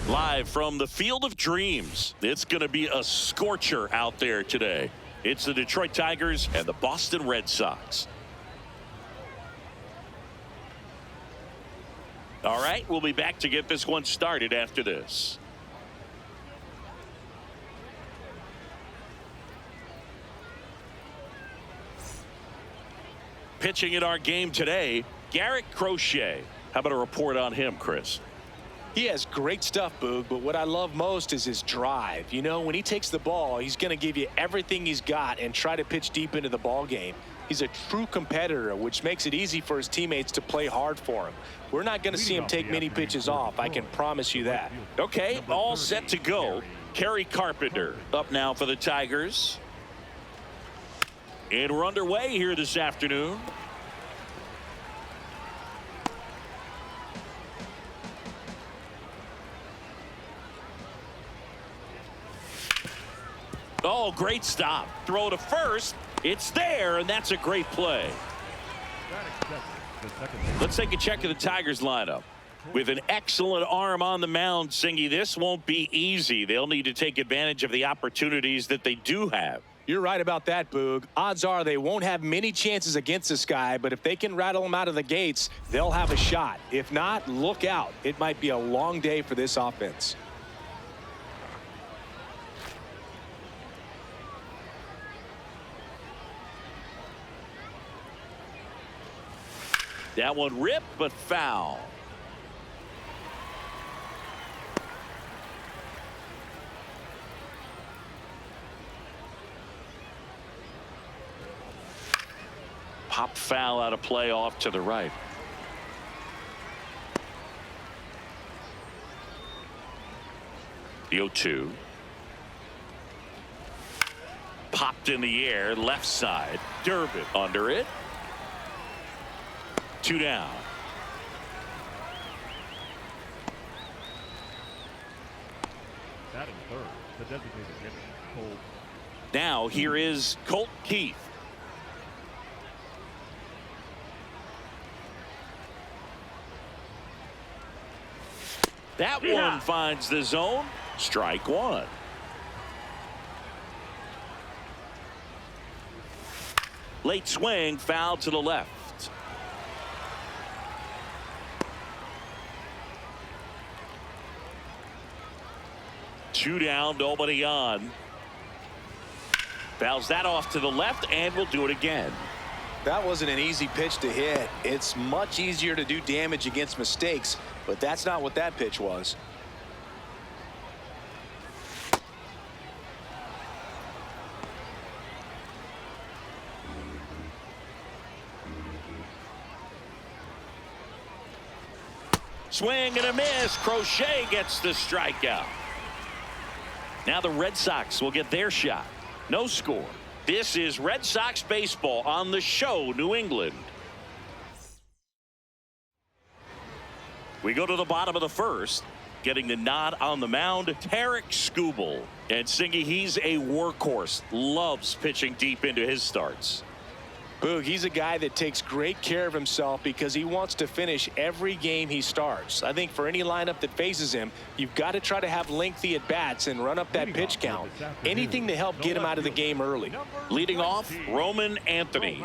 Live from the Field of Dreams. It's going to be a scorcher out there today. It's the Detroit Tigers and the Boston Red Sox. All right, we'll be back to get this one started after this. Pitching in our game today, Garrett Crochet. How about a report on him, Chris? He has great stuff, Boog, but what I love most is his drive. You know, when he takes the ball, he's going to give you everything he's got and try to pitch deep into the ball game. He's a true competitor, which makes it easy for his teammates to play hard for him. We're not going to see him take many pitches off. I can promise you that. Okay, all set to go. Kerry Carpenter up now for the Tigers. And we're underway here this afternoon. Oh, great stop. Throw to first. It's there, and that's a great play. Let's take a check of the Tigers lineup. With an excellent arm on the mound, Singy, this won't be easy. They'll need to take advantage of the opportunities that they do have. You're right about that, Boog. Odds are they won't have many chances against this guy, but if they can rattle him out of the gates, they'll have a shot. If not, look out. It might be a long day for this offense. That one ripped, but foul. Pop foul out of play off to the right. The 0-2. Popped in the air, left side. Durbin under it. 2 down. Batting third, the designated hitter, Cole. Now here is Colt Keith. That one finds the zone. Strike one. Late swing, foul to the left. Two down, nobody on. Fouls that off to the left, and we'll do it again. That wasn't an easy pitch to hit. It's much easier to do damage against mistakes, but that's not what that pitch was. Swing and a miss. Crochet gets the strikeout. Now the Red Sox will get their shot. No score. This is Red Sox baseball on the show, New England. We go to the bottom of the first. Getting the nod on the mound, Tarek Skubal. And Singy, he's a workhorse. Loves pitching deep into his starts. Boog, he's a guy that takes great care of himself because he wants to finish every game he starts. I think for any lineup that faces him, you've got to try to have lengthy at-bats and run up that pitch count. Anything to help get him out of the game early. Leading off, Roman Anthony.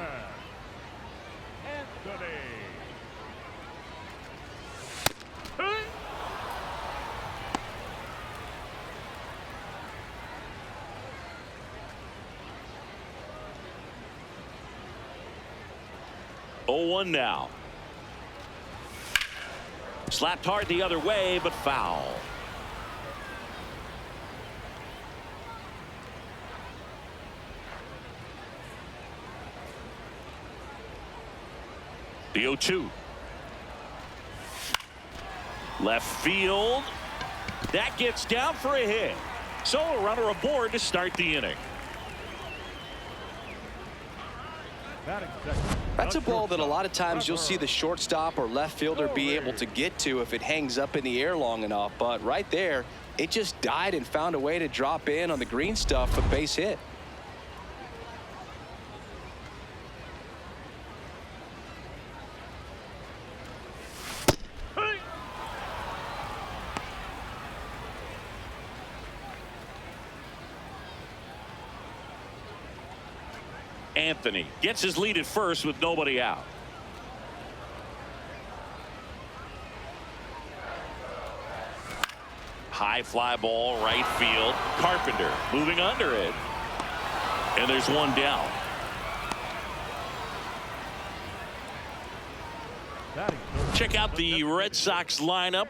Oh, 0-1 now. Slapped hard the other way, but foul. The 0-2. Left field. That gets down for a hit. So a runner aboard to start the inning. That's a ball that a lot of times you'll see the shortstop or left fielder be able to get to if it hangs up in the air long enough. But right there, it just died and found a way to drop in on the green stuff for base hit. Anthony gets his lead at first with nobody out. High fly ball right field. Carpenter moving under it. And there's one down. Check out the Red Sox lineup.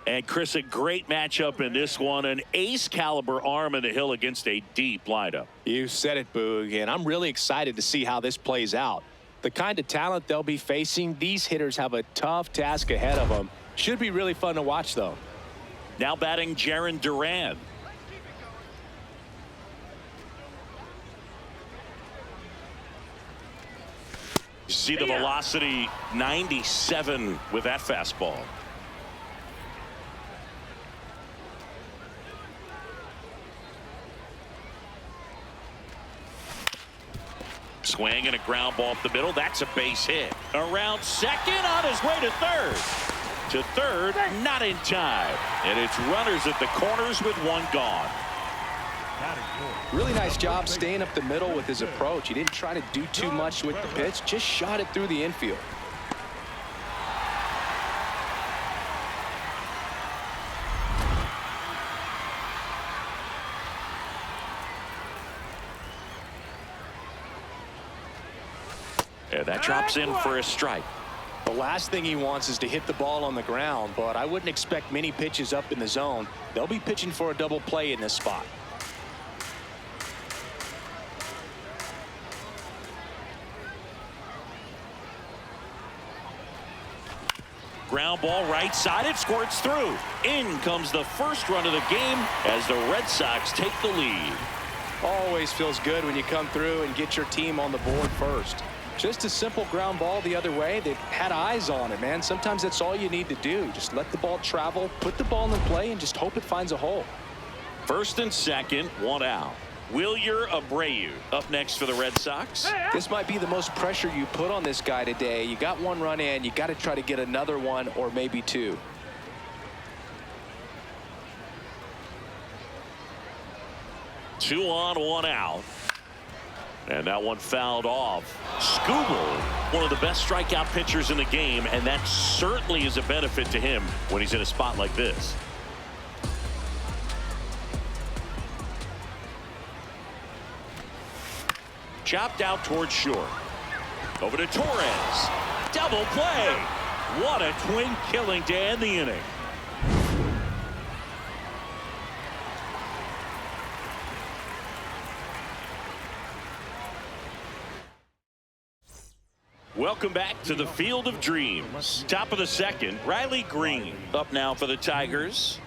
And Chris, a great matchup in this one. An ace caliber arm in the hill against a deep lineup. You said it, Boog, and I'm really excited to see how this plays out. The kind of talent they'll be facing, these hitters have a tough task ahead of them. Should be really fun to watch, though. Now batting Jarren Duran. You see the velocity 97 with that fastball. Swing and a ground ball up the middle. That's a base hit. Around second, on his way to third. To third, not in time. And it's runners at the corners with one gone. Really nice job staying up the middle with his approach. He didn't try to do too much with the pitch, just shot it through the infield. And that drops in for a strike. The last thing he wants is to hit the ball on the ground, but I wouldn't expect many pitches up in the zone. They'll be pitching for a double play in this spot. Ground ball right side. It squirts through. In comes the first run of the game as the Red Sox take the lead. Always feels good when you come through and get your team on the board first. Just a simple ground ball the other way. They've had eyes on it, man. Sometimes that's all you need to do. Just let the ball travel, put the ball in play, and just hope it finds a hole. First and second, one out. Wilyer Abreu up next for the Red Sox. This might be the most pressure you put on this guy today. You got one run in. You got to try to get another one or maybe two. Two on, one out. And that one fouled off. Skubal, one of the best strikeout pitchers in the game, and that certainly is a benefit to him when he's in a spot like this. Chopped out towards short. Over to Torres. Double play. What a twin killing to end the inning. Welcome back to the Field of Dreams. Top of the second, Riley Green up now for the Tigers.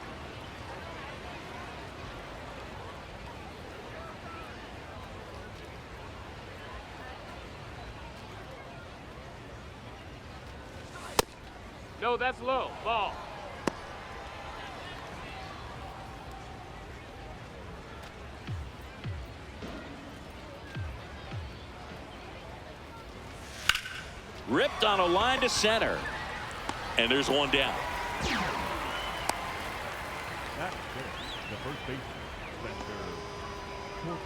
No, that's low. Ball. Ripped on a line to center. And there's one down. That's good. The first baseman, center, Torkel.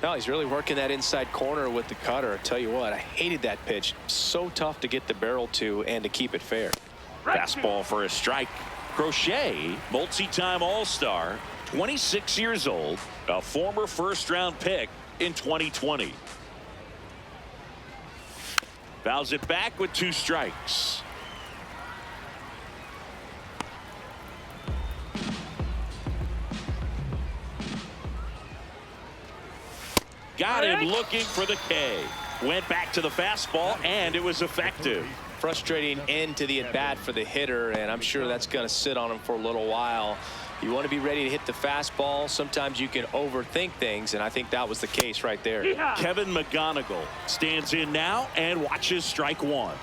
No, he's really working that inside corner with the cutter. I tell you what, I hated that pitch. So tough to get the barrel to and to keep it fair. Fastball for a strike. Crochet, multi-time All-Star, 26 years old, a former first-round pick in 2020. Fouls it back with two strikes. Got him looking for the K. Went back to the fastball, and it was effective. Frustrating end to the at-bat for the hitter, and I'm sure that's going to sit on him for a little while. You want to be ready to hit the fastball. Sometimes you can overthink things, and I think that was the case right there. Kevin McGonigal stands in now and watches strike one.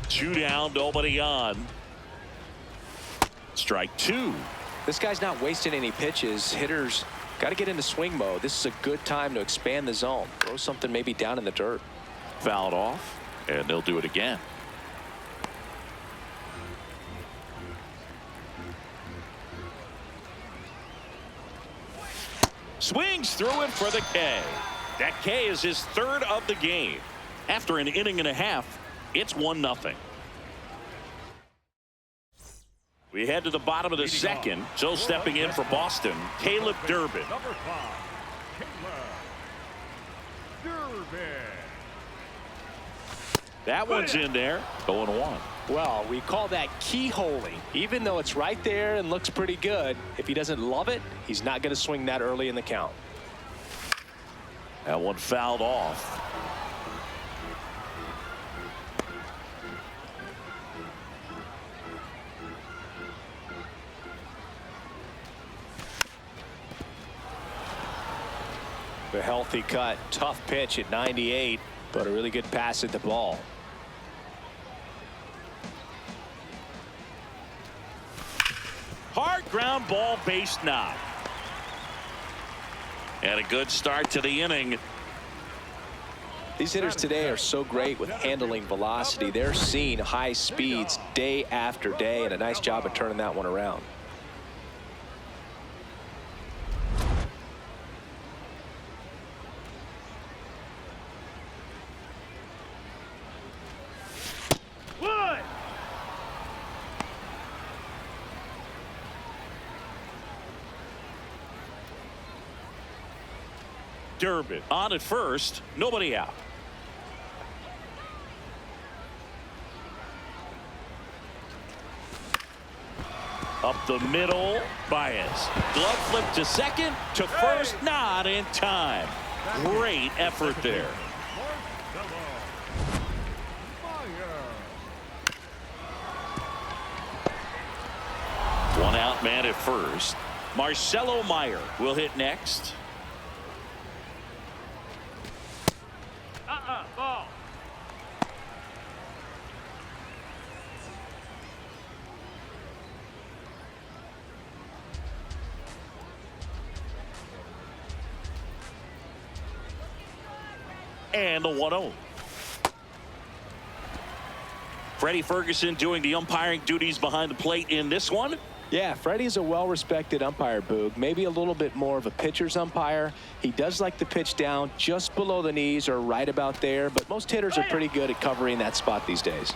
Two down, nobody on. Strike two. This guy's not wasting any pitches. Hitters got to get into swing mode. This is a good time to expand the zone. Throw something maybe down in the dirt. Fouled off, and they'll do it again. Swings through it for the K. That K is his third of the game. After an inning and a half, it's 1-0. We head to the bottom of the second. So stepping in for Boston, Caleb Durbin. Number 5, Caleb Durbin. That one's in there. 0-1. Well, we call that keyholing. Even though it's right there and looks pretty good, if he doesn't love it, he's not going to swing that early in the count. That one fouled off. The healthy cut, tough pitch at 98, but a really good pass at the ball. Hard ground ball, base knock. And a good start to the inning. These hitters today are so great with handling velocity. They're seeing high speeds day after day, and a nice job of turning that one around. Durbin on at first, nobody out. Up the middle, Baez. Glove flip to second, to first, not in time. Great effort there. One out man at first. Marcelo Meyer will hit next. Ball. And the 1-0. Freddie Ferguson doing the umpiring duties behind the plate in this one. Yeah, Freddie's a well-respected umpire, Boog. Maybe a little bit more of a pitcher's umpire. He does like to pitch down just below the knees or right about there, but most hitters are pretty good at covering that spot these days.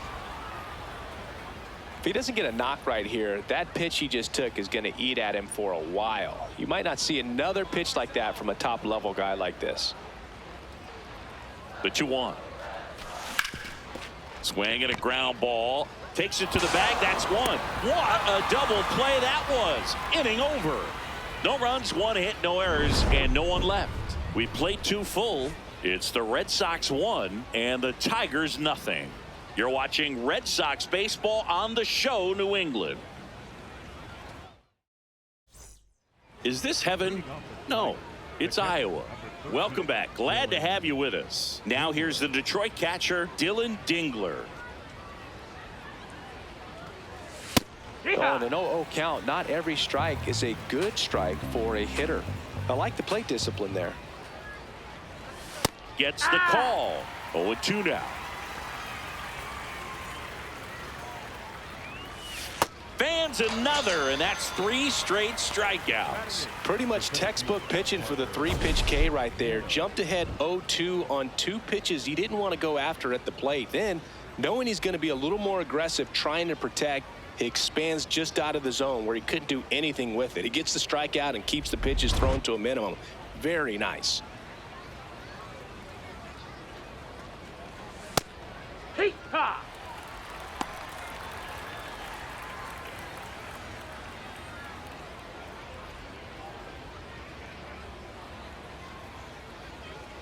If he doesn't get a knock right here, that pitch he just took is going to eat at him for a while. You might not see another pitch like that from a top-level guy like this. The 2-1. Swing and a ground ball. Takes it to the bag. That's one. What a double play that was. Inning over. No runs, one hit, no errors, and no one left. We played 2 full. It's the Red Sox 1 and the Tigers nothing. You're watching Red Sox baseball on the show, New England. Is this heaven? No, it's Iowa. Welcome back. Glad to have you with us. Now here's the Detroit catcher, Dylan Dingler. Oh, and an 0-0 count. Not every strike is a good strike for a hitter. I like the plate discipline there. Gets the call. 0-2 now. Fans another, and that's 3 straight strikeouts. Pretty much textbook pitching for the 3-pitch K right there. Jumped ahead 0-2 on 2 pitches he didn't want to go after at the plate. Then, knowing he's going to be a little more aggressive trying to protect, he expands just out of the zone where he couldn't do anything with it. He gets the strikeout and keeps the pitches thrown to a minimum. Very nice. Hey-ha!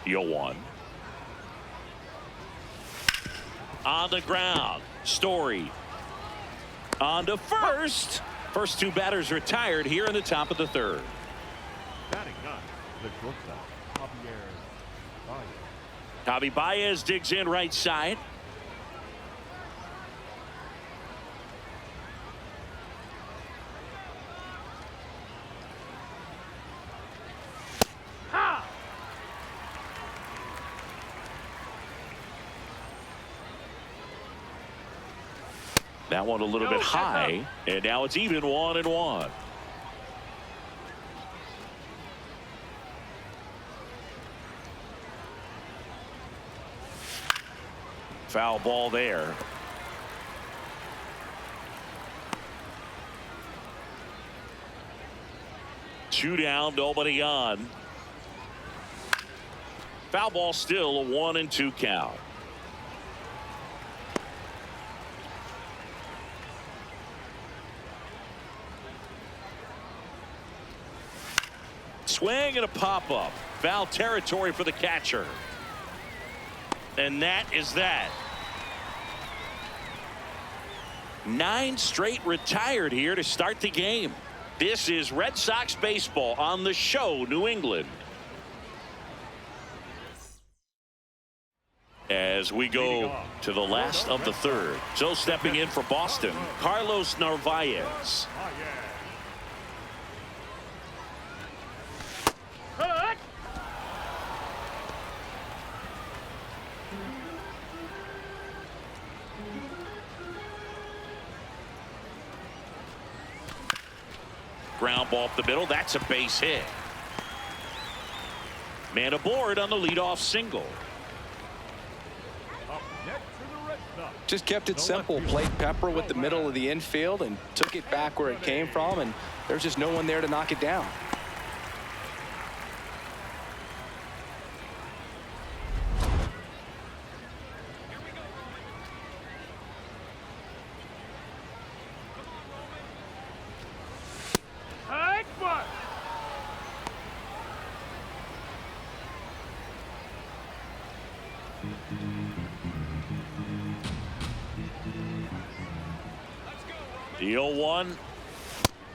The 0-1. On the ground. Story. On to first. First 2 batters retired here in the top of the 3rd. Batting ninth, the shortstop, Javi Baez digs in right side. That one a little bit high, and now it's even 1-1. Foul ball there. Two down, nobody on. Foul ball, still a 1-2 count. Swing and a pop-up. Foul territory for the catcher. And that is that. 9 straight retired here to start the game. This is Red Sox baseball on the show, New England. As we go to the last of the third. So stepping in for Boston, Carlos Narvaez. Ground ball up the middle. That's a base hit. Man aboard on the leadoff single. Just kept it simple. Played Pepper with the middle of the infield and took it back where it came from, and there's just no one there to knock it down. The 0-1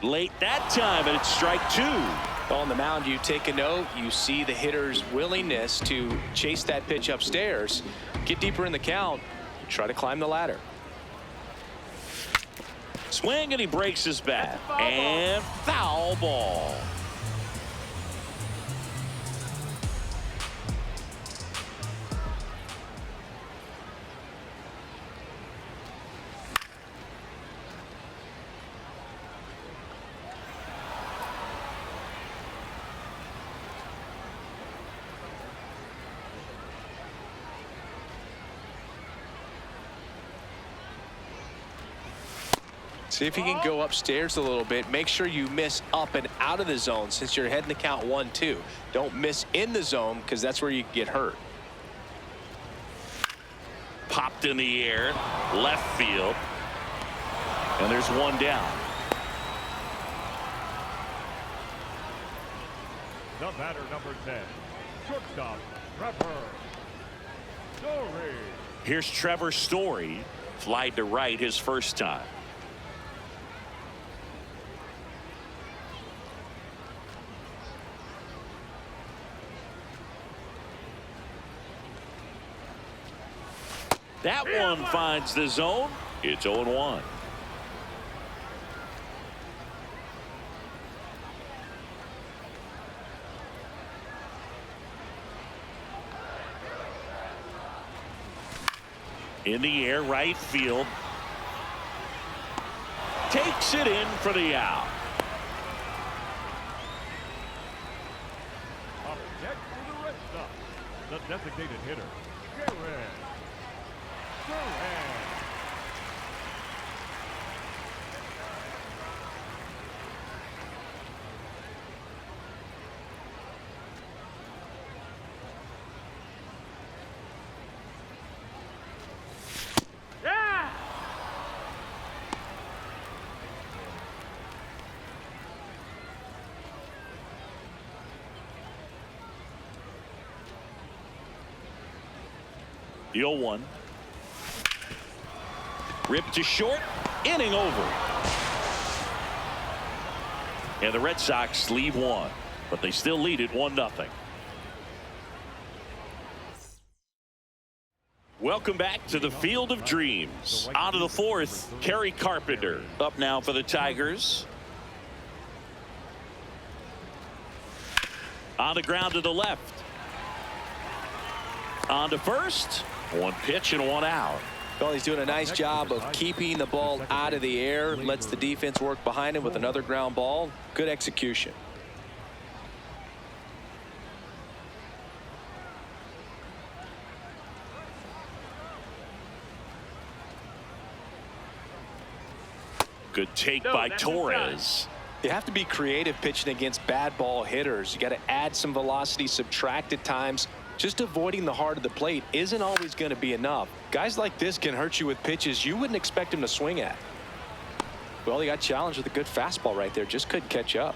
late that time, and it's strike 2. On the mound, you take a note. You see the hitter's willingness to chase that pitch upstairs, get deeper in the count, try to climb the ladder. Swing, and he breaks his bat. And foul ball. See if you can go upstairs a little bit. Make sure you miss up and out of the zone since you're heading the count 1-2. Don't miss in the zone because that's where you get hurt. Popped in the air, left field. And there's one down. The batter, number 10, shortstop, Trevor Story. Here's Trevor Story. Flied to right his first time. That one finds the zone. It's 0-1. In the air, right field. Takes it in for the out. Up next for the Red Sox, the designated hitter, Jared. The 0-1. Ripped to short. Inning over. And the Red Sox leave one, but they still lead it 1-0. Welcome back to the Field of Dreams. On to the fourth, Kerry Carpenter up now for the Tigers. On the ground to the left. On to first. One pitch and one out. Well, he's doing a nice job of keeping the ball out of the air. Lets the defense work behind him with another ground ball. Good execution. Good take by Torres. You have to be creative pitching against bad ball hitters. You got to add some velocity, subtract at times. Just avoiding the heart of the plate isn't always going to be enough. Guys like this can hurt you with pitches you wouldn't expect him to swing at. Well, he got challenged with a good fastball right there. Just couldn't catch up.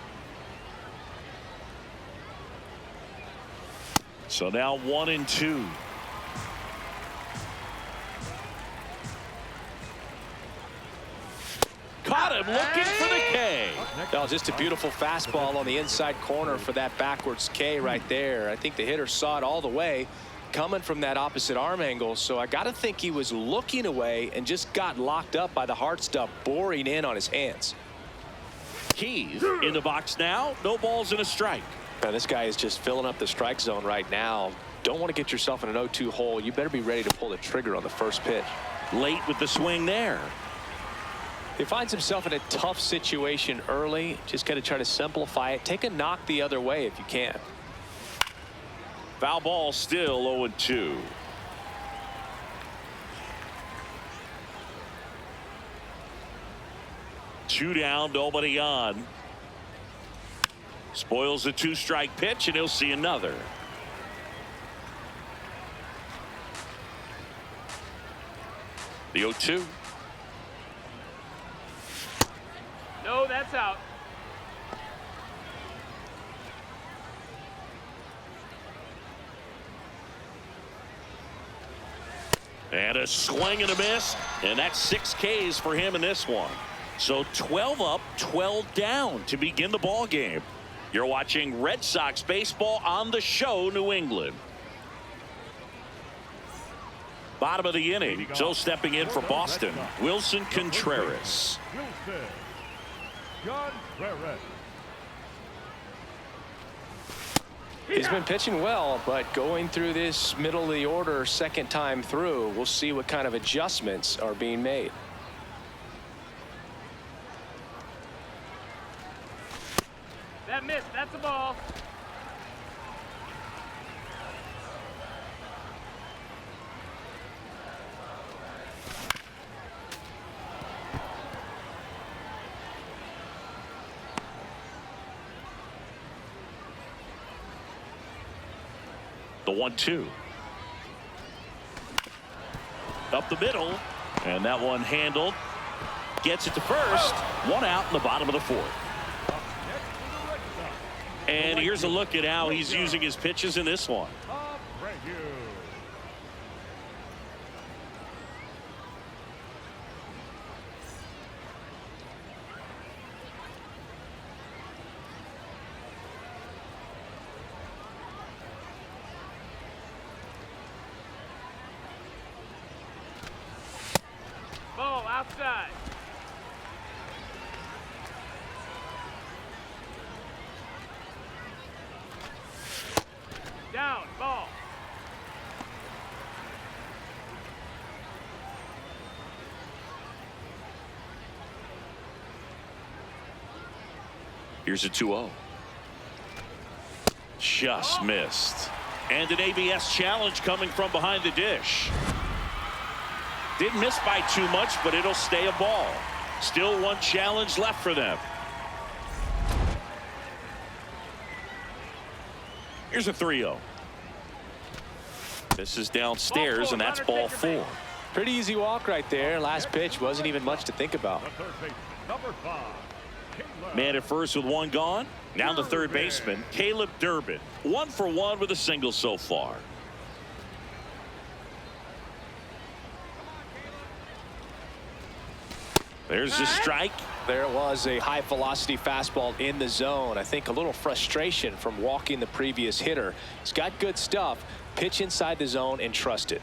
So now 1-2. Caught him looking for the K. Well, just a beautiful fastball on the inside corner for that backwards K right there. I think the hitter saw it all the way coming from that opposite arm angle. So I got to think he was looking away and just got locked up by the hard stuff boring in on his hands. Keith in the box now. No balls and a strike. Now, this guy is just filling up the strike zone right now. Don't want to get yourself in an 0-2 hole. You better be ready to pull the trigger on the first pitch. Late with the swing there. He finds himself in a tough situation early. Just got to try to simplify it. Take a knock the other way if you can. Foul ball, still 0-2. Two down, nobody on. Spoils the 2-strike pitch, and he'll see another. The 0-2. No, that's out. And a swing and a miss, and that's 6 Ks for him in this one. So 12 up, 12 down to begin the ball game. You're watching Red Sox baseball on the show, New England. Bottom of the inning. So stepping in for Boston, Wilson Contreras. Wilson Contreras. He's been pitching well, but going through this middle of the order second time through, we'll see what kind of adjustments are being made. That missed. That's a ball. The 1-2. Up the middle, and that one handled. Gets it to first. One out in the bottom of the 4th. And here's a look at how he's using his pitches in this one. Ball outside. Down. Ball. Here's a 2-0. Just missed. And an ABS challenge coming from behind the dish. Didn't miss by too much, but it'll stay a ball. Still one challenge left for them. Here's a 3-0. This is downstairs, and that's ball 4. Pretty easy walk right there. Last pitch wasn't even much to think about. The third baseman, number 5. Caleb. Man at first with one gone. Now the third baseman, Caleb Durbin. 1 for 1 with a single so far. There's the strike. There was a high velocity fastball in the zone. I think a little frustration from walking the previous hitter. He's got good stuff. Pitch inside the zone and trust it.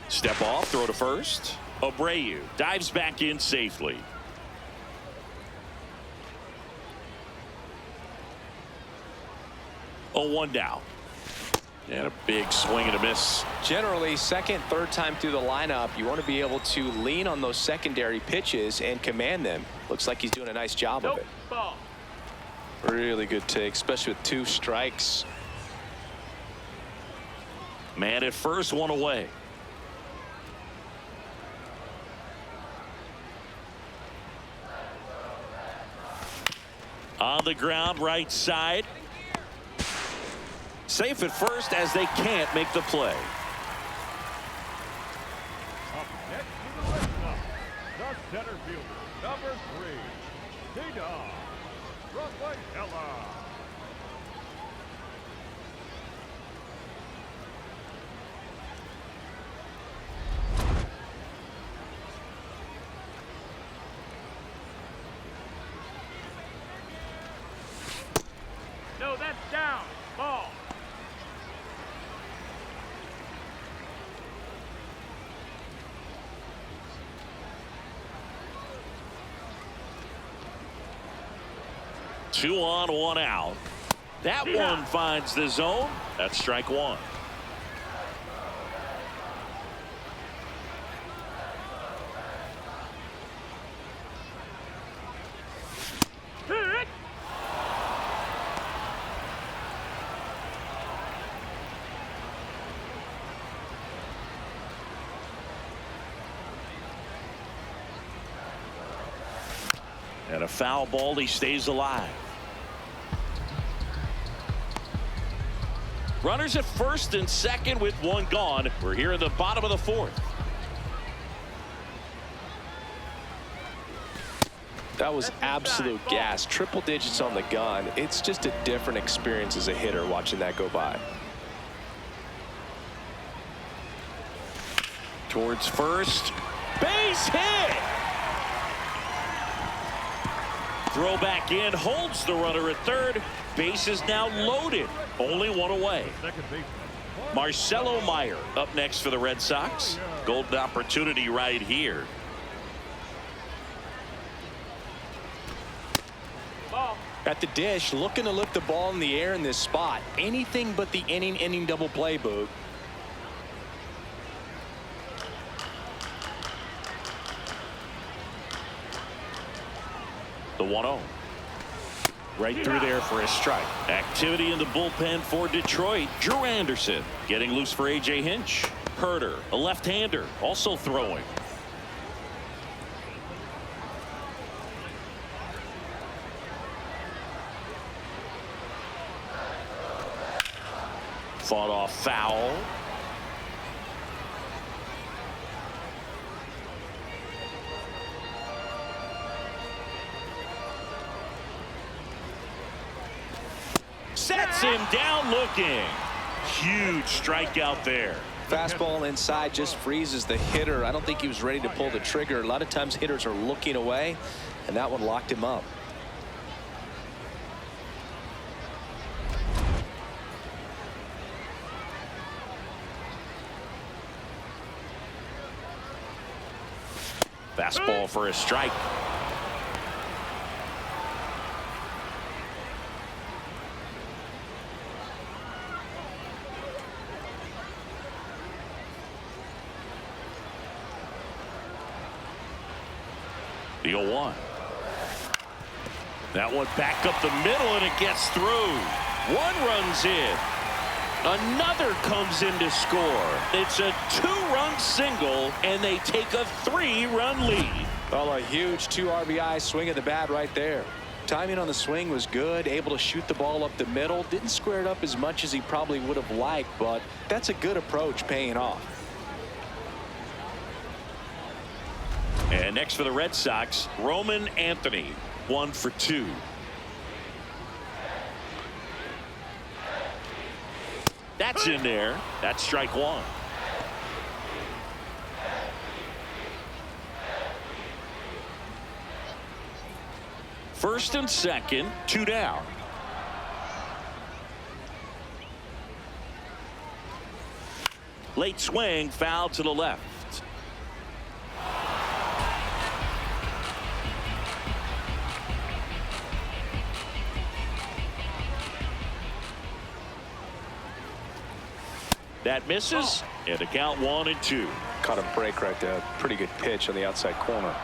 Step off, throw to first. Abreu dives back in safely. Oh, 1 down. And a big swing and a miss. Generally, second, third time through the lineup, you want to be able to lean on those secondary pitches and command them. Looks like he's doing a nice job of Nope. it. Ball. Really good take, especially with 2 strikes. Man at first, one away. On the ground, right side. Safe at first as they can't make the play. Up next to the Red Sox, the center fielder, number 3, T-Dog, Rafaela. No, that's down. Ball. Two on, one out. That one finds the zone. That's strike one. Hit. And a foul ball. He stays alive. Runners at first and second with one gone. We're here in the bottom of the fourth. That was absolute gas. Triple digits on the gun. It's just a different experience as a hitter watching that go by. Towards first. Base hit. Throw back in. Holds the runner at third. Base is now loaded. Only one away. Second baseman, Marcelo Meyer up next for the Red Sox. Golden opportunity right here. Ball. At the dish, looking to lift the ball in the air in this spot. Anything but the inning double play, Boog. The 1-0. Right through there for a strike. Activity in the bullpen for Detroit. Drew Anderson getting loose for A.J. Hinch. Herder, a left-hander, also throwing. Fought off foul. Sets him down looking. Huge strikeout there. Fastball inside just freezes the hitter. I don't think he was ready to pull the trigger. A lot of times hitters are looking away, and that one locked him up. Fastball for a strike. The 0-1. That one back up the middle, and it gets through. One runs in. Another comes in to score. It's a 2-run single, and they take a 3-run lead. Well, a huge 2 RBI swing of the bat right there. Timing on the swing was good, able to shoot the ball up the middle. Didn't square it up as much as he probably would have liked, but that's a good approach paying off. And next for the Red Sox, Roman Anthony, 1 for 2. That's in there. That's strike one. First and second, 2 down. Late swing, foul to the left. That misses, and the count 1-2. Caught him break right there. Pretty good pitch on the outside corner.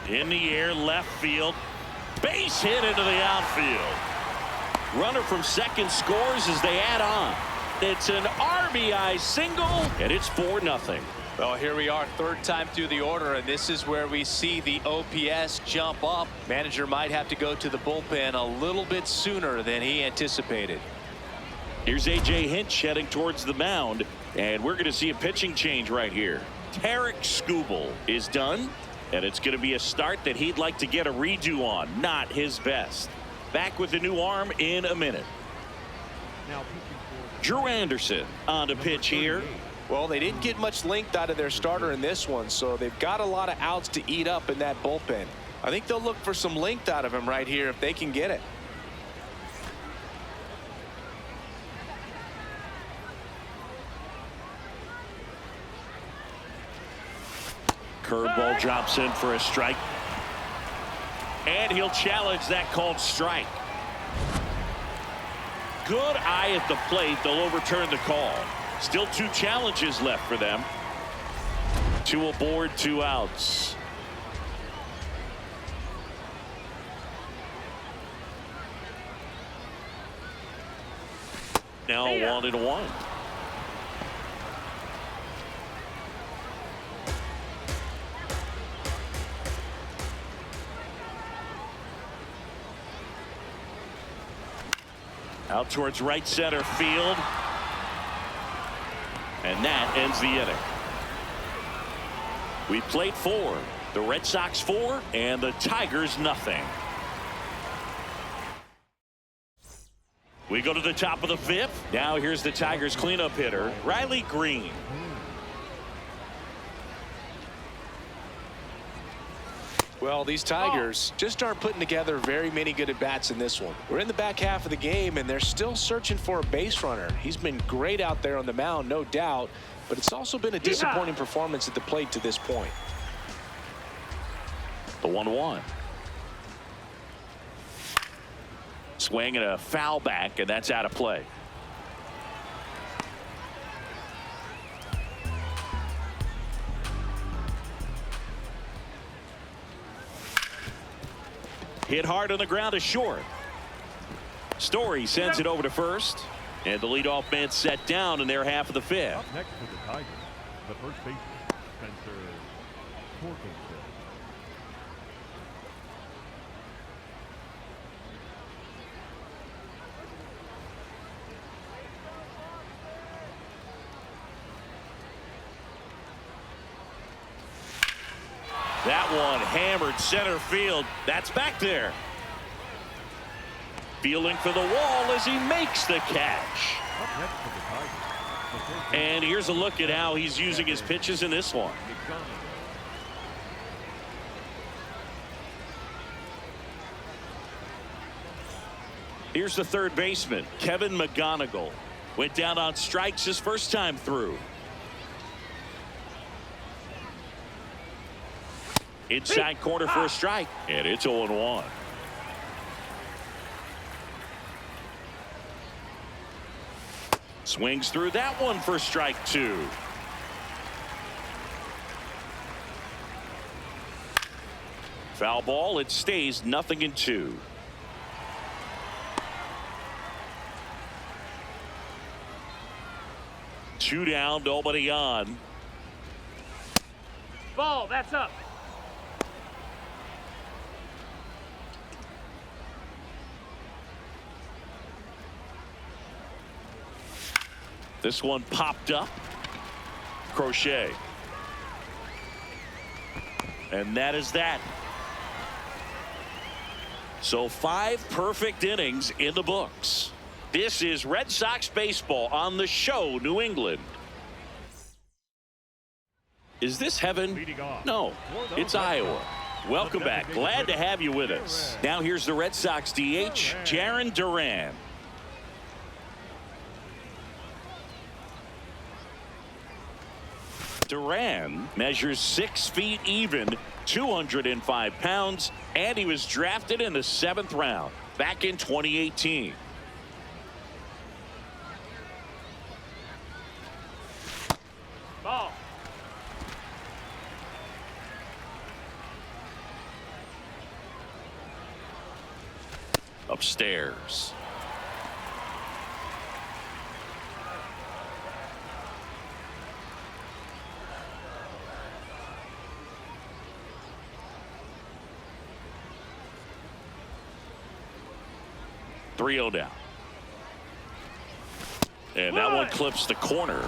In the air, left field. Base hit into the outfield. Runner from second scores as they add on. It's an RBI single, and it's 4-0. Well, here we are, third time through the order, and this is where we see the OPS jump up. Manager might have to go to the bullpen a little bit sooner than he anticipated. Here's A.J. Hinch heading towards the mound, and we're going to see a pitching change right here. Tarek Skubal is done, and it's going to be a start that he'd like to get a redo on. Not his best. Back with the new arm in a minute. Drew Anderson on to pitch here. Well, they didn't get much length out of their starter in this one, so they've got a lot of outs to eat up in that bullpen. I think they'll look for some length out of him right here if they can get it. Curveball drops in for a strike. And he'll challenge that called strike. Good eye at the plate. They'll overturn the call. Still 2 challenges left for them. 2 aboard, 2 outs. Now 1-1. Out towards right center field. And that ends the inning. We played 4. The Red Sox 4 and the Tigers nothing. We go to the top of the 5th. Now here's the Tigers cleanup hitter, Riley Green. Well, these Tigers just aren't putting together very many good at-bats in this one. We're in the back half of the game, and they're still searching for a base runner. He's been great out there on the mound, no doubt, but it's also been a disappointing performance at the plate to this point. The 1-1. Swing and a foul back, and that's out of play. Hit hard on the ground to short. Story sends it over to first, and the leadoff man set down in their half of the 5th. Up next for the Tigers, the first baseman, Spencer Torkelson. That one hammered center field. That's back there. Fielding for the wall as he makes the catch. Up next for the Tigers, And here's a look at how he's using his pitches in this one. Here's the third baseman, Kevin McGonigal. Went down on strikes his first time through. Inside corner for a strike, and it's 0-1. Swings through that one for strike 2. Foul ball. It stays 0-2. Two down, nobody on. Ball, that's up. This one popped up. Crochet. And that is that. So 5 perfect innings in the books. This is Red Sox baseball on the show, New England. Is this heaven? No, it's Iowa. Welcome back. Glad to have you with us. Now here's the Red Sox DH, Jarren Duran. Duran measures 6 feet even, 205 pounds, and he was drafted in the 7th round back in 2018. Ball. Upstairs. .3-0 down. And that one clips the corner.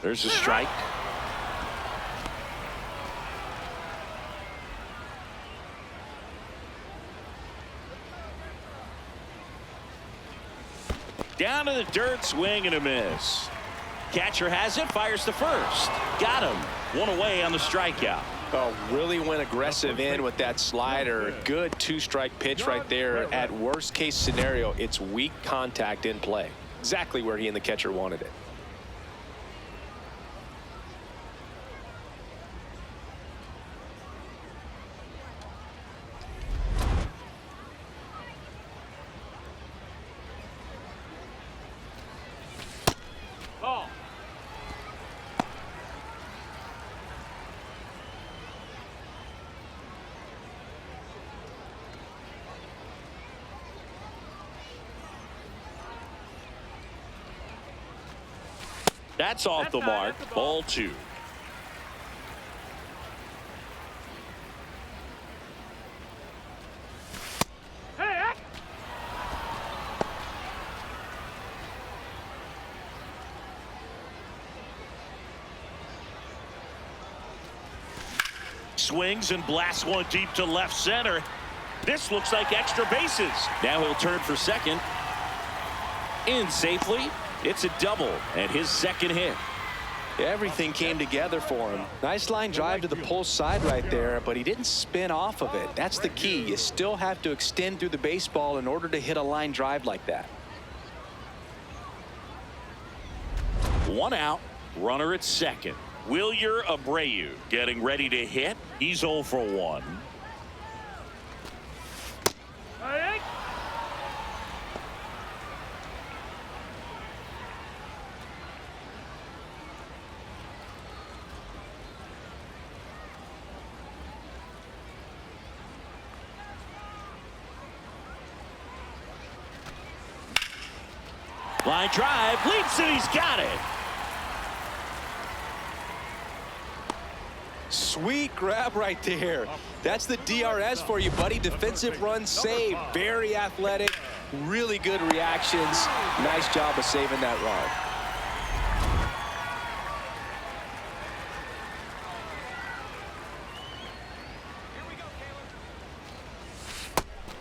There's a strike. Down to the dirt, swing and a miss. Catcher has it, fires to first. Got him. One away on the strikeout. Oh, really went aggressive in with that slider. Good 2-strike pitch right there. At worst case scenario, it's weak contact in play. Exactly where he and the catcher wanted it. Ball. That's off the mark. Ball 2. Hey, Swings and blasts one deep to left center. This looks like extra bases. Now he'll turn for second. In safely. It's a double and his second hit. Everything came together for him. Nice line drive to the pull side right there, but he didn't spin off of it. That's the key. You still have to extend through the baseball in order to hit a line drive like that. 1 out. Runner at second. Wilyer Abreu getting ready to hit. He's 0 for 1. hey. Line drive, leaps and he's got it. Sweet grab right there. That's the DRS for you, buddy. Defensive run save. Very athletic. Really good reactions. Nice job of saving that run.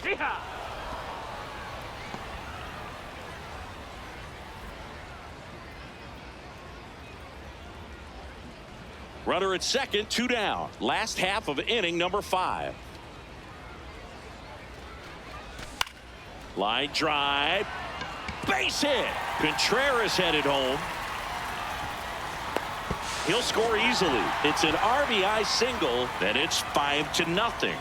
Yeehaw. Runner at second, 2 down. Last half of inning number 5. Line drive. Base hit. Contreras headed home. He'll score easily. It's an RBI single, and it's 5-0.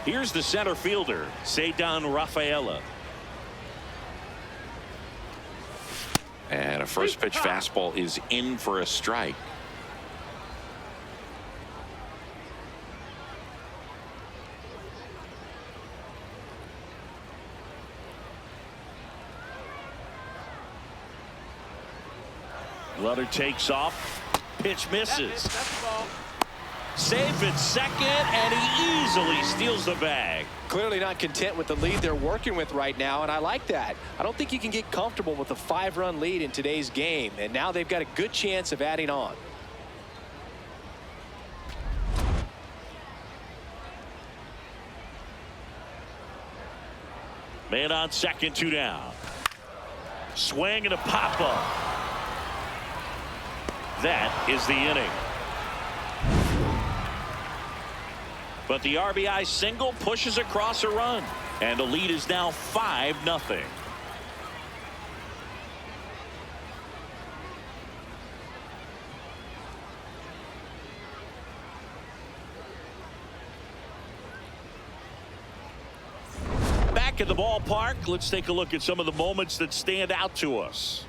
Here's the center fielder, Ceddanne Rafaela. And a first pitch fastball is in for a strike. Runner takes off. Pitch misses. That's the ball. Safe at second, and he easily steals the bag. Clearly not content with the lead they're working with right now, and I like that. I don't think you can get comfortable with a 5-run lead in today's game, and now they've got a good chance of adding on. Man on second, 2 down. Swing and a pop-up. That is the inning. But the RBI single pushes across a run. And the lead is now 5-0. Back at the ballpark, let's take a look at some of the moments that stand out to us.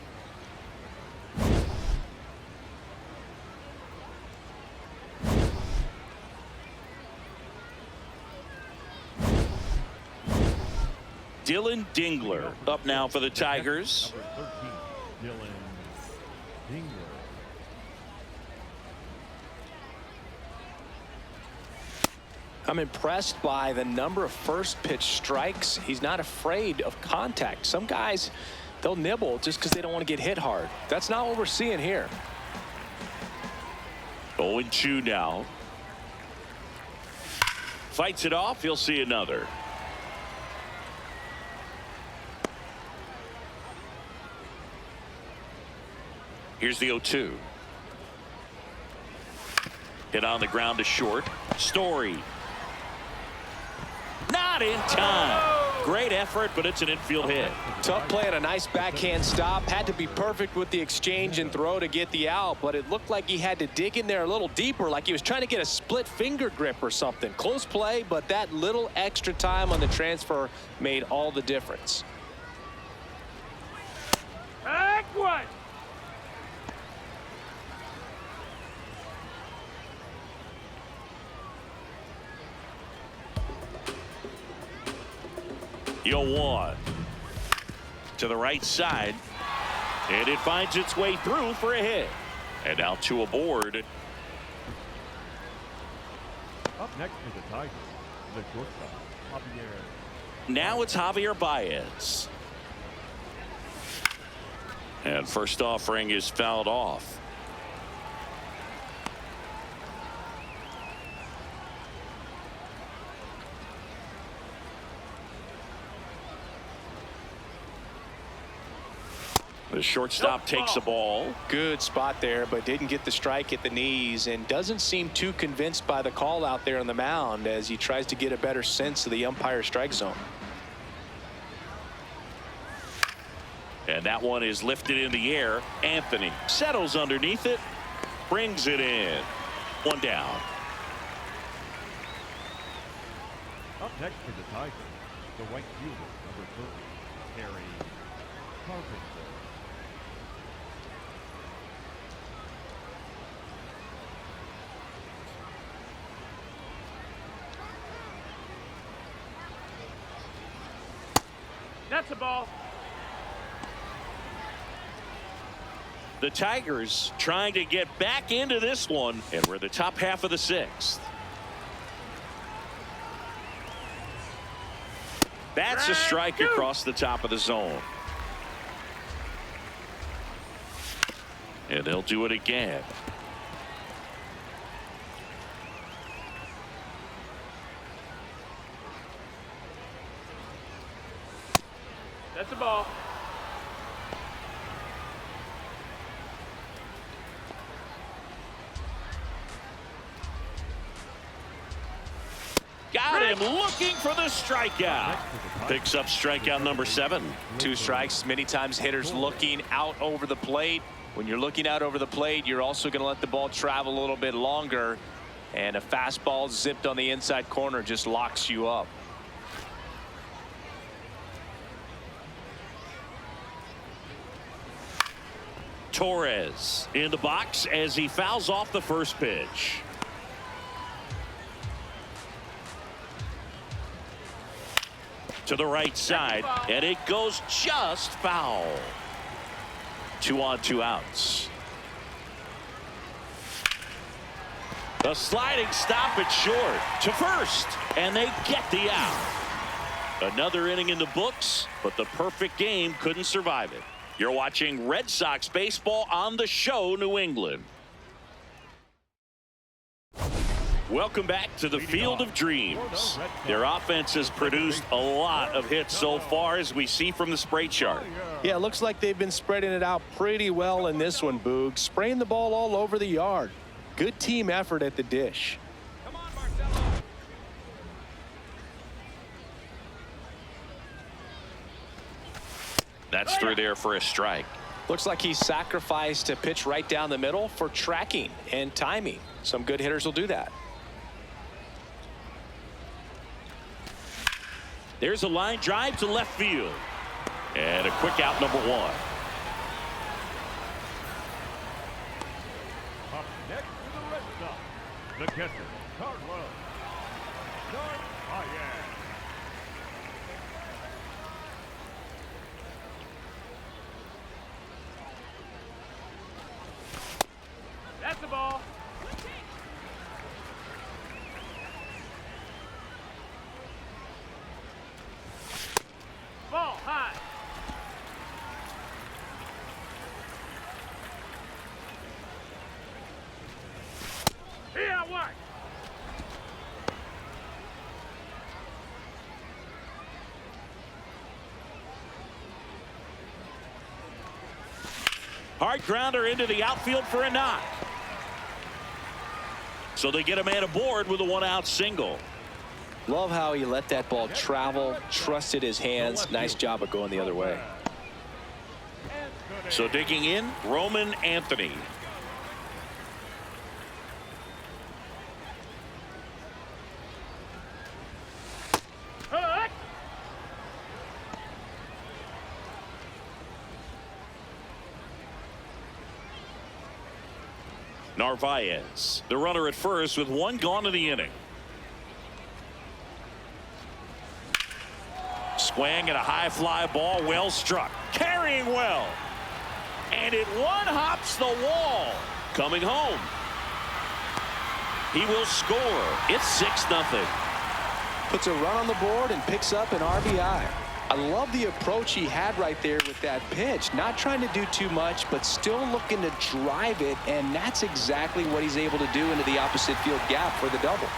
Dylan Dingler up now for the Tigers. Number 13, Dylan Dingler. I'm impressed by the number of first pitch strikes. He's not afraid of contact. Some guys, they'll nibble just because they don't want to get hit hard. That's not what we're seeing here. 0-2 now. Fights it off. He'll see another. Here's the 0-2. Hit on the ground to short. Story. Not in time. Great effort, but it's an infield hit. Tough play and a nice backhand stop. Had to be perfect with the exchange and throw to get the out, but it looked like he had to dig in there a little deeper, like he was trying to get a split finger grip or something. Close play, but that little extra time on the transfer made all the difference. Back one. The 0-1 to the right side, and it finds its way through for a hit. And now 2 aboard. Up next for the Tigers, the shortstop, Javier. Now it's Javier Baez. And first offering is fouled off. The shortstop takes the ball. Good spot there, but didn't get the strike at the knees and doesn't seem too convinced by the call out there on the mound as he tries to get a better sense of the umpire's strike zone. And that one is lifted in the air. Anthony settles underneath it, brings it in. 1 down. Up next for the Tigers, the right fielder, number 30, Harry Carpenter. That's a ball. The Tigers trying to get back into this one, and we're the top half of the 6th. That's a strike across the top of the zone. And they'll do it again. That's a ball. Got him looking for the strikeout. Picks up strikeout number 7. 2 strikes. Many times hitters looking out over the plate. When you're looking out over the plate, you're also going to let the ball travel a little bit longer, and a fastball zipped on the inside corner just locks you up. Torres in the box as he fouls off the first pitch. To the right side, and it goes just foul. 2 on, 2 outs. The sliding stop it short to first, and they get the out. Another inning in the books, but the perfect game couldn't survive it. You're watching Red Sox baseball on the show, New England. Welcome back to the Field of Dreams. Their offense has produced a lot of hits so far, as we see from the spray chart. Yeah, it looks like they've been spreading it out pretty well in this one, Boog. Spraying the ball all over the yard. Good team effort at the dish. Come on, Marcelo. That's through there for a strike. Looks like he sacrificed a pitch right down the middle for tracking and timing. Some good hitters will do that. There's a line drive to left field. And a quick out, number one. Up next to the Red Sox, the catcher, Carlos. That's the ball. Ball high. Here, what? Hard grounder into the outfield for a knock. So they get a man aboard with a one-out single. Love how he let that ball travel, trusted his hands. Nice job of going the other way. So digging in, Roman Anthony. Narvaez, the runner at first with one gone in the inning. Swing and a high fly ball, well struck, carrying well, and it one hops the wall. Coming home, he will score. It's 6-0. Puts a run on the board and picks up an RBI. I love the approach he had right there with that pitch. Not trying to do too much, but still looking to drive it, and that's exactly what he's able to do into the opposite field gap for the double.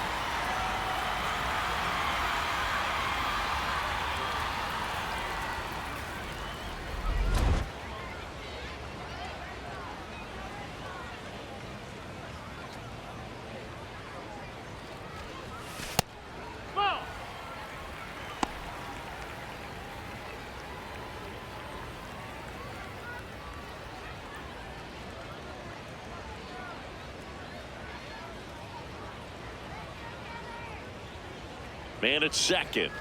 Man at second.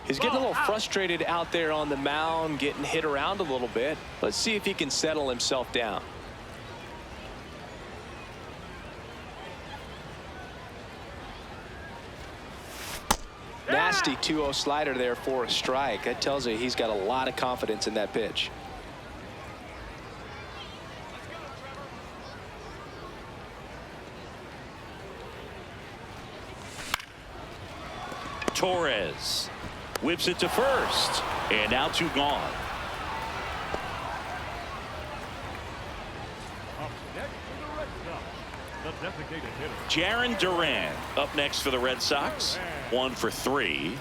He's getting a little frustrated out there on the mound, getting hit around a little bit. Let's see if he can settle himself down. Nasty 2-0 slider there for a strike. That tells you he's got a lot of confidence in that pitch. Torres whips it to first, and now two gone. Up next to the Red Sox, the designated hitter, Jaron Duran up next for the Red Sox. 1 for 3.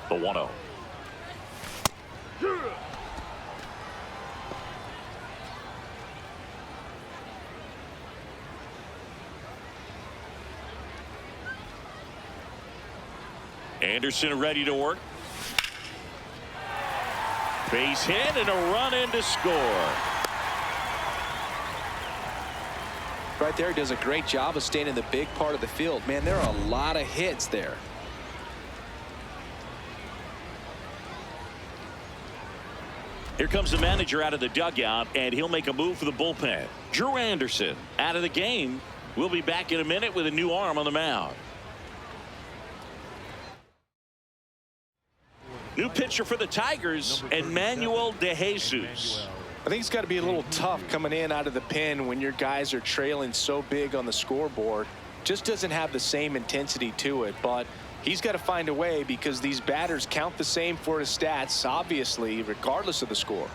The 1-0. Anderson ready to work. Base hit and a run in to score. Right there, does a great job of staying in the big part of the field. Man, there are a lot of hits there. Here comes the manager out of the dugout, and he'll make a move for the bullpen. Drew Anderson out of the game. We'll be back in a minute with a new arm on the mound. New pitcher for the Tigers, Emmanuel De Jesus. I think it's got to be a little tough coming in out of the pen when your guys are trailing so big on the scoreboard. Just doesn't have the same intensity to it, but he's got to find a way because these batters count the same for his stats, obviously, regardless of the score.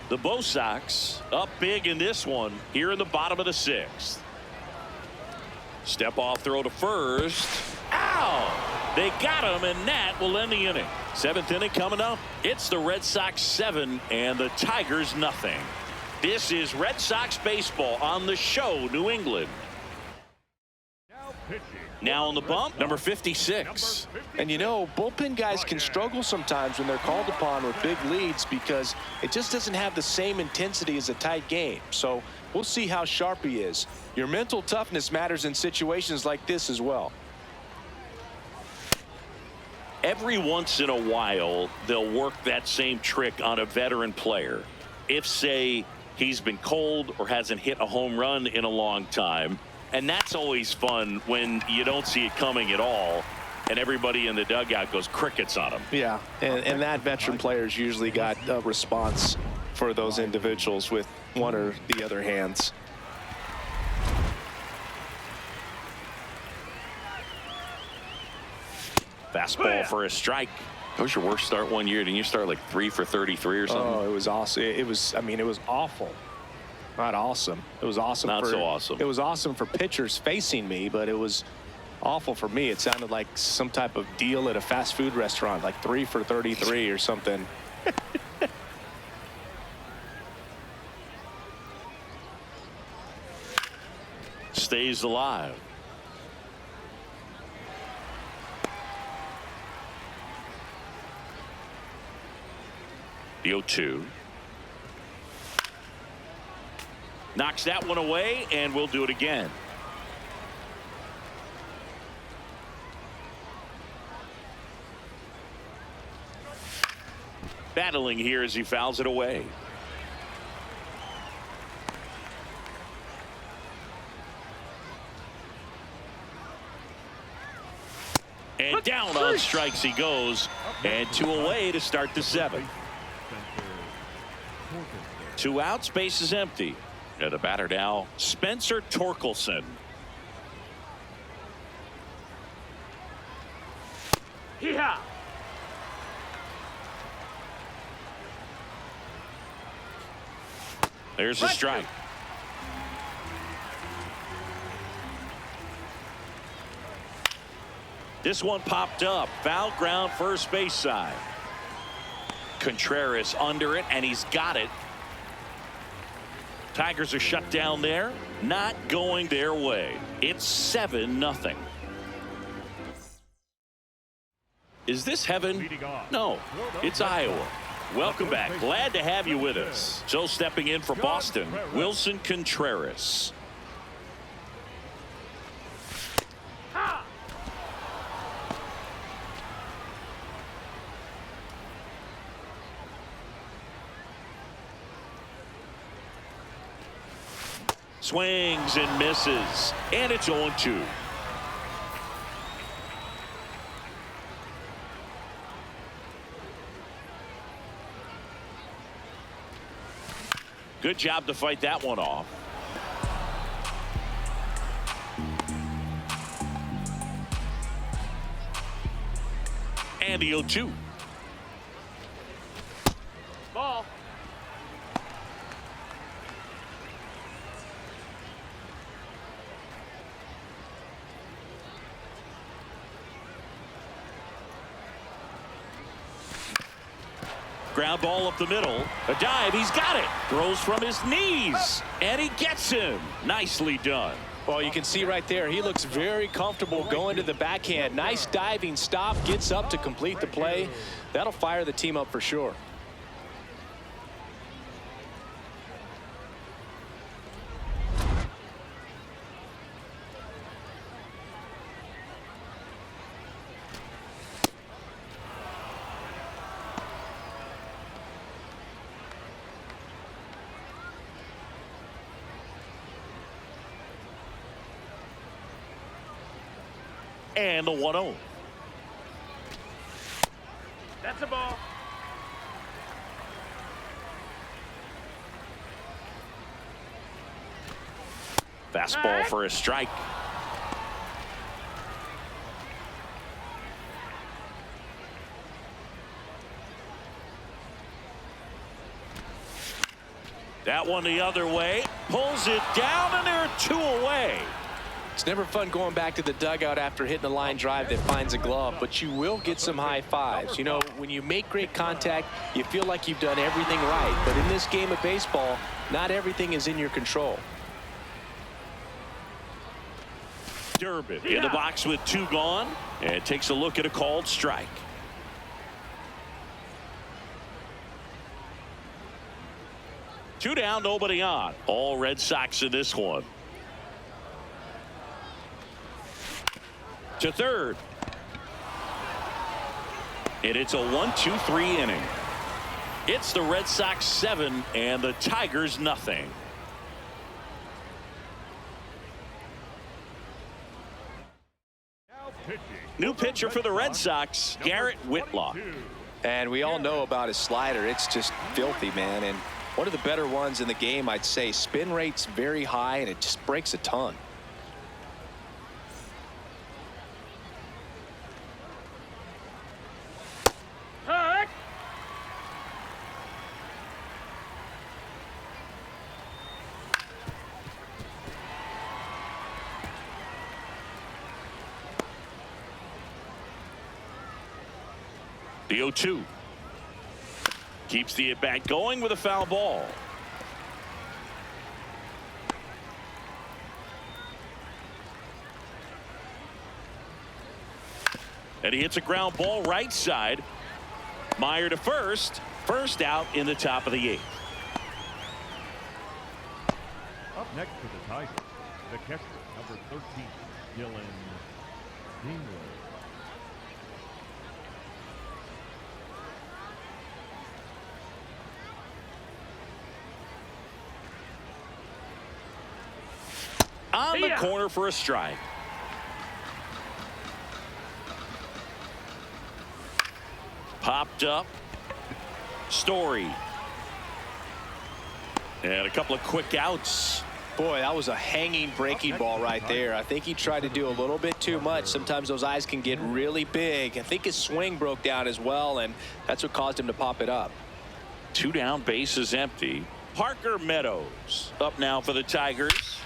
The Bo Sox up big in this one here in the bottom of the 6th. Step off throw to first. Ow! They got him, and that will end the inning. 7th inning coming up. It's the Red Sox 7 and the Tigers nothing. This is Red Sox baseball on the show, New England. Now pitching. Now on the bump, number 56. And you know, bullpen guys can struggle sometimes when they're called upon with big leads because it just doesn't have the same intensity as a tight game. So we'll see how sharp he is. Your mental toughness matters in situations like this as well. Every once in a while, they'll work that same trick on a veteran player. If, say, he's been cold or hasn't hit a home run in a long time. And that's always fun when you don't see it coming at all and everybody in the dugout goes crickets on him. Yeah, and that veteran player's usually got a response for those individuals with one or the other hands. Fastball for a strike. That was your worst start one year. Didn't you start like 3 for 33 or something? Oh, it was awesome. It was, I mean, it was awful. Not awesome. It was awesome. Not so awesome. It was awesome for pitchers facing me, but it was awful for me. It sounded like some type of deal at a fast food restaurant, like 3 for 33 or something. Stays alive. The 0-2. Knocks that one away, and we'll do it again. Battling here as he fouls it away. And down on strikes he goes, and 2 away to start the 7th. 2 outs, base is empty. And the batter now, Spencer Torkelson. Hee-haw! There's a strike. This one popped up. Foul ground, first base side. Contreras under it, and he's got it. Tigers are shut down there. Not going their way. It's 7-0. Is this heaven? No, it's Iowa. Welcome back. Glad to have you with us. So stepping in for Boston, Wilson Contreras. Swings and misses, and it's 0-2. Good job to fight that one off. And the 0-2. Ball. Ground ball up the middle. A dive. He's got it. Throws from his knees. And he gets him. Nicely done. Well, you can see right there, he looks very comfortable going to the backhand. Nice diving stop. Gets up to complete the play. That'll fire the team up for sure. And the 1-0. That's a ball. Fastball for a strike. That one the other way. Pulls it down, and there are 2 away. It's never fun going back to the dugout after hitting a line drive that finds a glove, but you will get some high fives. You know, when you make great contact, you feel like you've done everything right. But in this game of baseball, not everything is in your control. Durbin in the box with 2 gone, and takes a look at a called strike. Two down, nobody on. All Red Sox in this one. To third. And it's a 1-2-3 inning. It's the Red Sox 7 and the Tigers nothing. Now pitching. New pitcher for the Red Sox, Garrett Whitlock. And we all know about his slider. It's just filthy, man. And one of the better ones in the game, I'd say. Spin rate's very high, and it just breaks a ton. Hurt. The 0-2. Keeps the at-bat going with a foul ball. And he hits a ground ball right side. Meyer to first. First out in the top of the 8th. Up next to the Tigers, the catcher, number 13, Dylan Dingley. On the corner for a strike. Popped up. Story. And a couple of quick outs. Boy, that was a hanging breaking ball right there. I think he tried to do a little bit too much. Sometimes those eyes can get really big. I think his swing broke down as well, and that's what caused him to pop it up. 2 down, bases empty. Parker Meadows up now for the Tigers.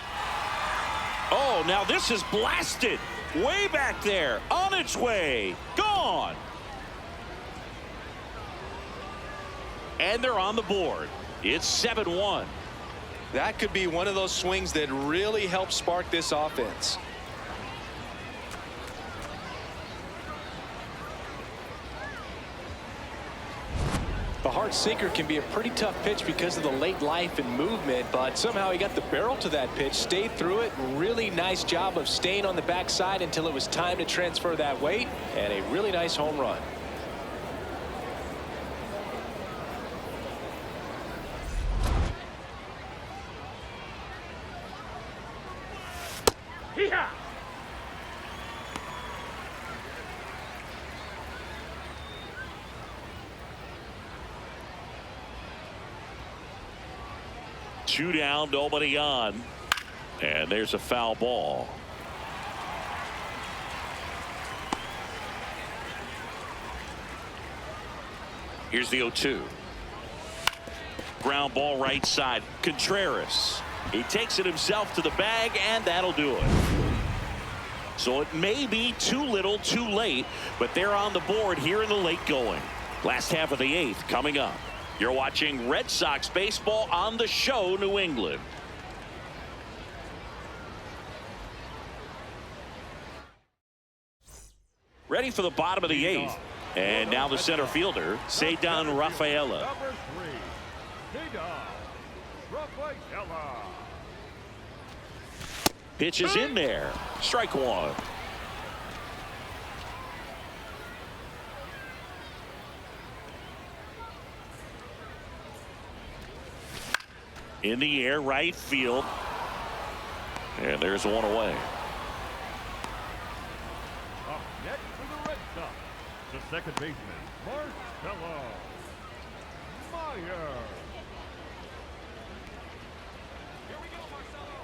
Oh, now this is blasted. Way back there. On its way. Gone. And they're on the board. It's 7-1. That could be one of those swings that really helps spark this offense. The hard sinker can be a pretty tough pitch because of the late life and movement, but somehow he got the barrel to that pitch, stayed through it. Really nice job of staying on the backside until it was time to transfer that weight, and a really nice home run. Hee-haw. Two down, nobody on. And there's a foul ball. Here's the 0-2. Ground ball right side. Contreras. He takes it himself to the bag, and that'll do it. So it may be too little too late, but they're on the board here in the late going. Last half of the 8th coming up. You're watching Red Sox baseball on the show, New England. Ready for the bottom of the 8th. And now the center fielder, Cedar Rafaela. Number 3, Cedar Rafaela. Pitch is in there. Strike one. In the air, right field. And there's one away. Up next for the Red Sox, the second baseman, Marcelo Meyer. Here we go, Marcelo.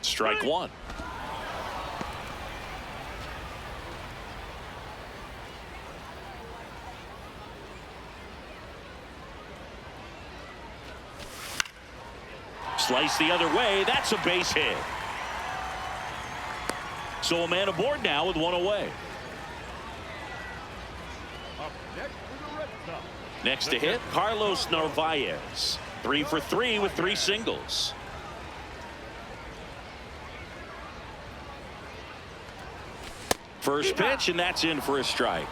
Strike one. Slice the other way. That's a base hit. So a man aboard now with one away. Up next for the Red Sox. Next to hit, Carlos Narvaez. 3 for 3 with 3 singles. First pitch, and that's in for a strike.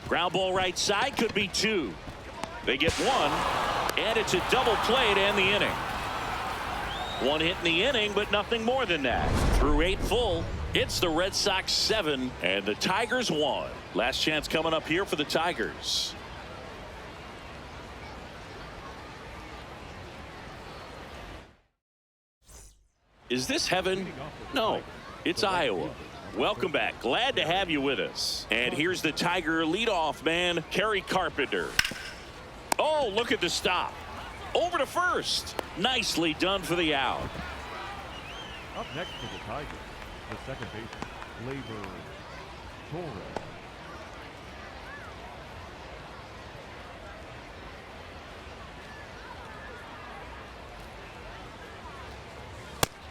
Ground ball right side, could be 2. They get 1, and it's a double play to end the inning. 1 hit in the inning, but nothing more than that. Through 8 full, it's the Red Sox 7 and the Tigers 1. Last chance coming up here for the Tigers. Is this heaven? No, it's Iowa. Welcome back. Glad to have you with us. And here's the Tiger leadoff man, Kerry Carpenter. Oh, look at the stop. Over to first. Nicely done for the out. Up next for the Tigers, the second baseman, Gleyber Torres.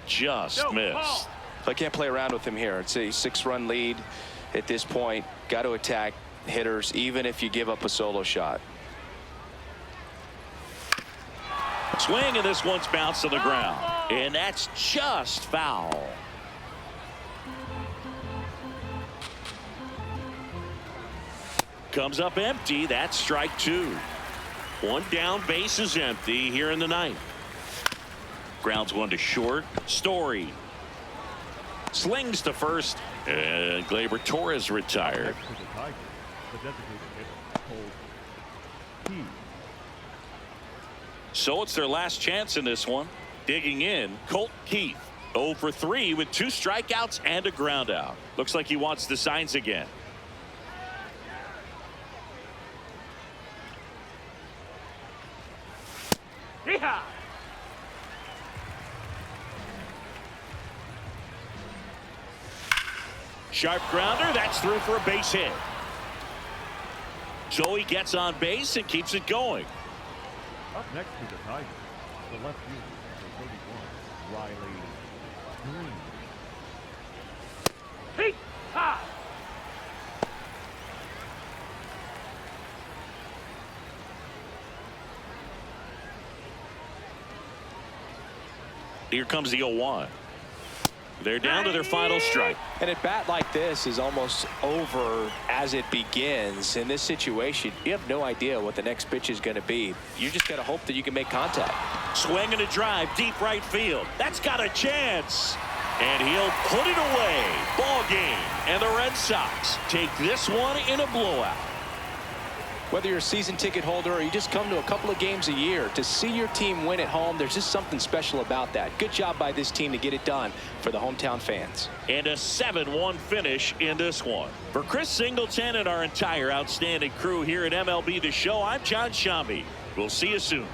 Just missed. I can't play around with him here. It's a 6-run lead at this point. Got to attack hitters even if you give up a solo shot. Swing, and this one's bounced to the ground. And that's just foul. Comes up empty. That's strike 2. 1 down, base is empty here in the 9th. Grounds 1 to short. Story slings to first, and Gleyber Torres retired. Next for the Tigers, the designated hitter, Cole Keith. So it's their last chance in this one. Digging in, Colt Keith. 0 for 3 with 2 strikeouts and a ground out. Looks like he wants the signs again. Yeehaw! Sharp grounder, that's through for a base hit. So he gets on base and keeps it going. Up next to the Tigers, the left fielder, number 31, Riley Green. Heat! Ha! Here comes the 0-1. They're down to their final strike. And at bat like this is almost over as it begins. In this situation, you have no idea what the next pitch is going to be. You just got to hope that you can make contact. Swing and a drive, deep right field. That's got a chance. And he'll put it away. Ball game. And the Red Sox take this one in a blowout. Whether you're a season ticket holder or you just come to a couple of games a year, to see your team win at home, there's just something special about that. Good job by this team to get it done for the hometown fans. And a 7-1 finish in this one. For Chris Singleton and our entire outstanding crew here at MLB The Show, I'm John Shambi. We'll see you soon.